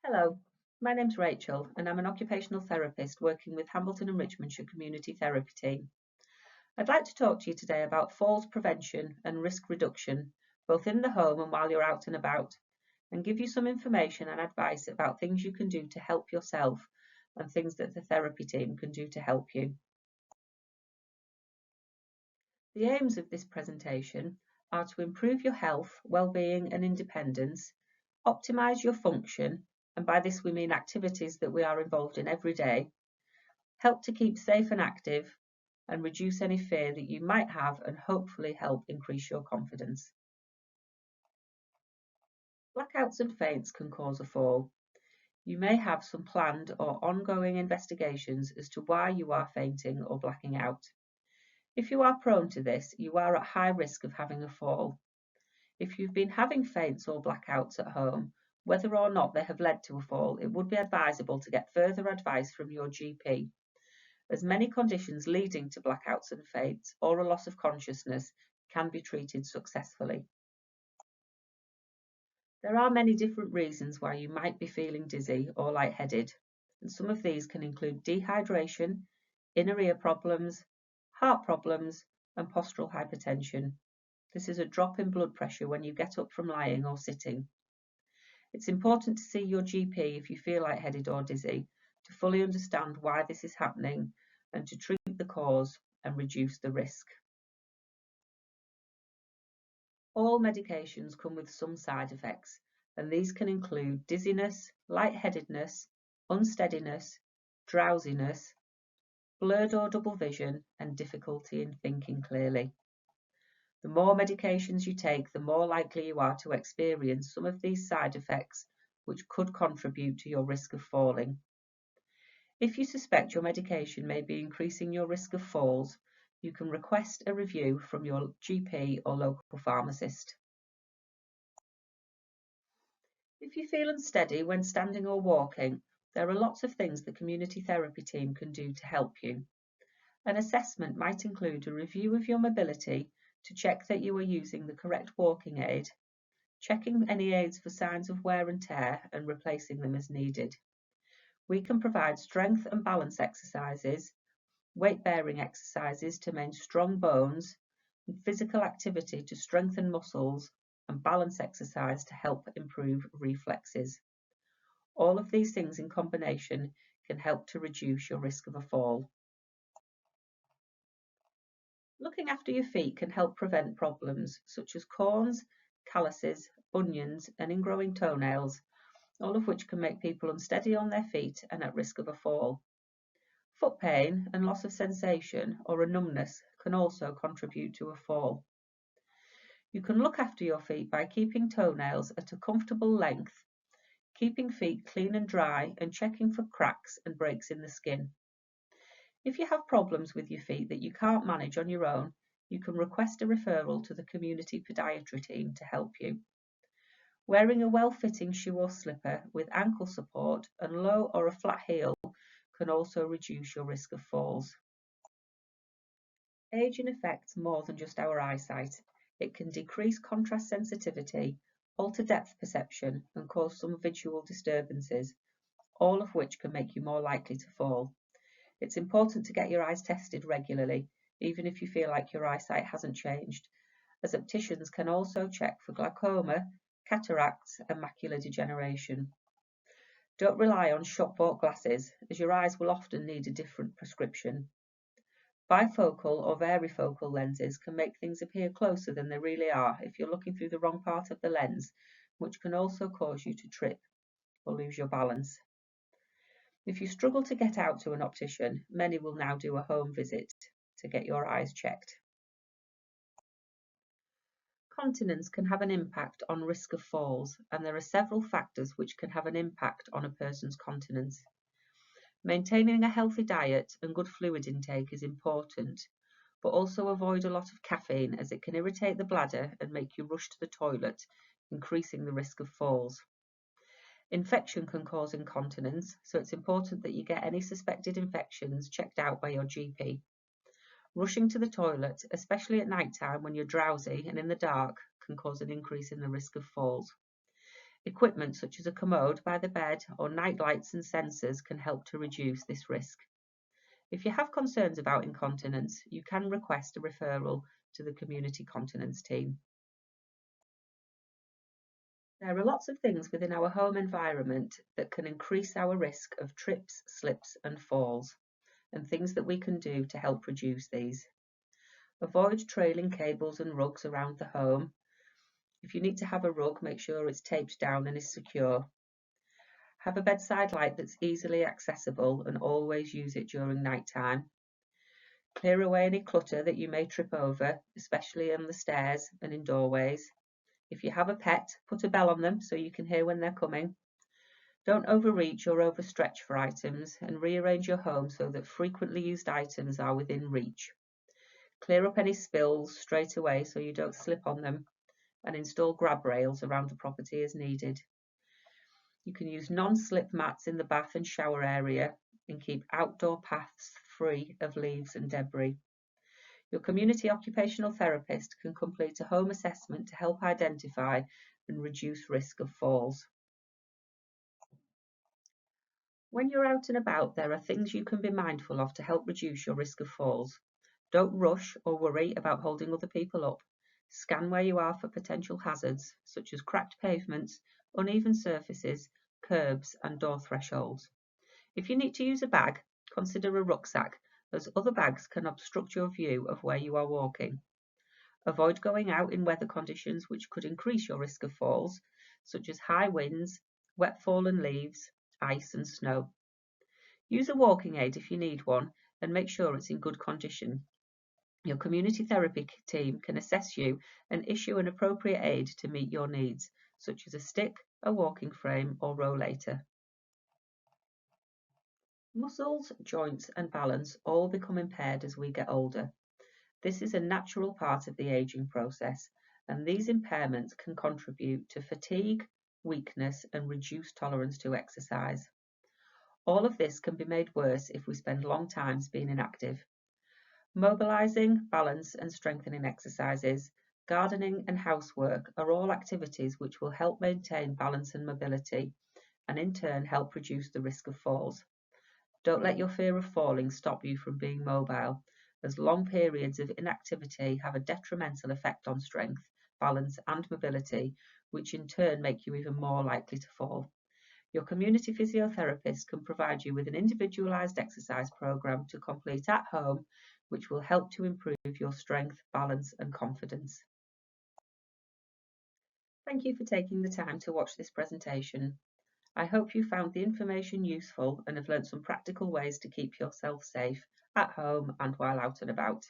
Hello, my name's Rachel and I'm an occupational therapist working with Hambleton and Richmondshire Community Therapy Team. I'd like to talk to you today about falls prevention and risk reduction, both in the home and while you're out and about, and give you some information and advice about things you can do to help yourself and things that the therapy team can do to help you. The aims of this presentation are to improve your health, well-being and independence, optimise your function, and by this we mean activities that we are involved in every day, help to keep safe and active, and reduce any fear that you might have and hopefully help increase your confidence. Blackouts and faints can cause a fall. You may have some planned or ongoing investigations as to why you are fainting or blacking out. If you are prone to this, you are at high risk of having a fall. If you've been having faints or blackouts at home, whether or not they have led to a fall, it would be advisable to get further advice from your GP, as many conditions leading to blackouts and faints or a loss of consciousness can be treated successfully. There are many different reasons why you might be feeling dizzy or lightheaded, and some of these can include dehydration, inner ear problems, heart problems, and postural hypertension. This is a drop in blood pressure when you get up from lying or sitting. It's important to see your GP if you feel lightheaded or dizzy to fully understand why this is happening and to treat the cause and reduce the risk. All medications come with some side effects, and these can include dizziness, lightheadedness, unsteadiness, drowsiness, blurred or double vision, and difficulty in thinking clearly. The more medications you take, the more likely you are to experience some of these side effects, which could contribute to your risk of falling. If you suspect your medication may be increasing your risk of falls, you can request a review from your GP or local pharmacist. If you feel unsteady when standing or walking, there are lots of things the community therapy team can do to help you. An assessment might include a review of your mobility to check that you are using the correct walking aid, checking any aids for signs of wear and tear and replacing them as needed. We can provide strength and balance exercises, weight-bearing exercises to maintain strong bones, and physical activity to strengthen muscles, and balance exercise to help improve reflexes. All of these things in combination can help to reduce your risk of a fall. Looking after your feet can help prevent problems such as corns, calluses, bunions, and ingrowing toenails, all of which can make people unsteady on their feet and at risk of a fall. Foot pain and loss of sensation or a numbness can also contribute to a fall. You can look after your feet by keeping toenails at a comfortable length, keeping feet clean and dry, and checking for cracks and breaks in the skin. If you have problems with your feet that you can't manage on your own, you can request a referral to the community podiatry team to help you. Wearing a well-fitting shoe or slipper with ankle support and low or a flat heel can also reduce your risk of falls. Aging affects more than just our eyesight. It can decrease contrast sensitivity, alter depth perception, and cause some visual disturbances, all of which can make you more likely to fall. It's important to get your eyes tested regularly, even if you feel like your eyesight hasn't changed, as opticians can also check for glaucoma, cataracts, and macular degeneration. Don't rely on shop-bought glasses, as your eyes will often need a different prescription. Bifocal or varifocal lenses can make things appear closer than they really are if you're looking through the wrong part of the lens, which can also cause you to trip or lose your balance. If you struggle to get out to an optician, many will now do a home visit to get your eyes checked. Continence can have an impact on risk of falls, and there are several factors which can have an impact on a person's continence. Maintaining a healthy diet and good fluid intake is important, but also avoid a lot of caffeine as it can irritate the bladder and make you rush to the toilet, increasing the risk of falls. Infection can cause incontinence, so it's important that you get any suspected infections checked out by your GP. Rushing to the toilet, especially at night time when you're drowsy and in the dark, can cause an increase in the risk of falls. Equipment such as a commode by the bed or night lights and sensors can help to reduce this risk. If you have concerns about incontinence, you can request a referral to the community continence team. There are lots of things within our home environment that can increase our risk of trips, slips and falls, and things that we can do to help reduce these. Avoid trailing cables and rugs around the home. If you need to have a rug, make sure it's taped down and is secure. Have a bedside light that's easily accessible and always use it during night time. Clear away any clutter that you may trip over, especially on the stairs and in doorways. If you have a pet, put a bell on them so you can hear when they're coming. Don't overreach or overstretch for items, and rearrange your home so that frequently used items are within reach. Clear up any spills straight away so you don't slip on them, and install grab rails around the property as needed. You can use non-slip mats in the bath and shower area and keep outdoor paths free of leaves and debris. Your community occupational therapist can complete a home assessment to help identify and reduce risk of falls. When you're out and about, there are things you can be mindful of to help reduce your risk of falls. Don't rush or worry about holding other people up. Scan where you are for potential hazards, such as cracked pavements, uneven surfaces, curbs and door thresholds. If you need to use a bag, consider a rucksack, as other bags can obstruct your view of where you are walking. Avoid going out in weather conditions which could increase your risk of falls, such as high winds, wet fallen leaves, ice and snow. Use a walking aid if you need one and make sure it's in good condition. Your community therapy team can assess you and issue an appropriate aid to meet your needs, such as a stick, a walking frame or rollator. Muscles, joints and balance all become impaired as we get older. This is a natural part of the aging process, and these impairments can contribute to fatigue, weakness and reduced tolerance to exercise. All of this can be made worse if we spend long times being inactive. Mobilizing, balance and strengthening exercises, gardening and housework are all activities which will help maintain balance and mobility, and in turn help reduce the risk of falls. Don't let your fear of falling stop you from being mobile, as long periods of inactivity have a detrimental effect on strength, balance and mobility, which in turn make you even more likely to fall. Your community physiotherapist can provide you with an individualised exercise programme to complete at home, which will help to improve your strength, balance and confidence. Thank you for taking the time to watch this presentation. I hope you found the information useful and have learnt some practical ways to keep yourself safe at home and while out and about.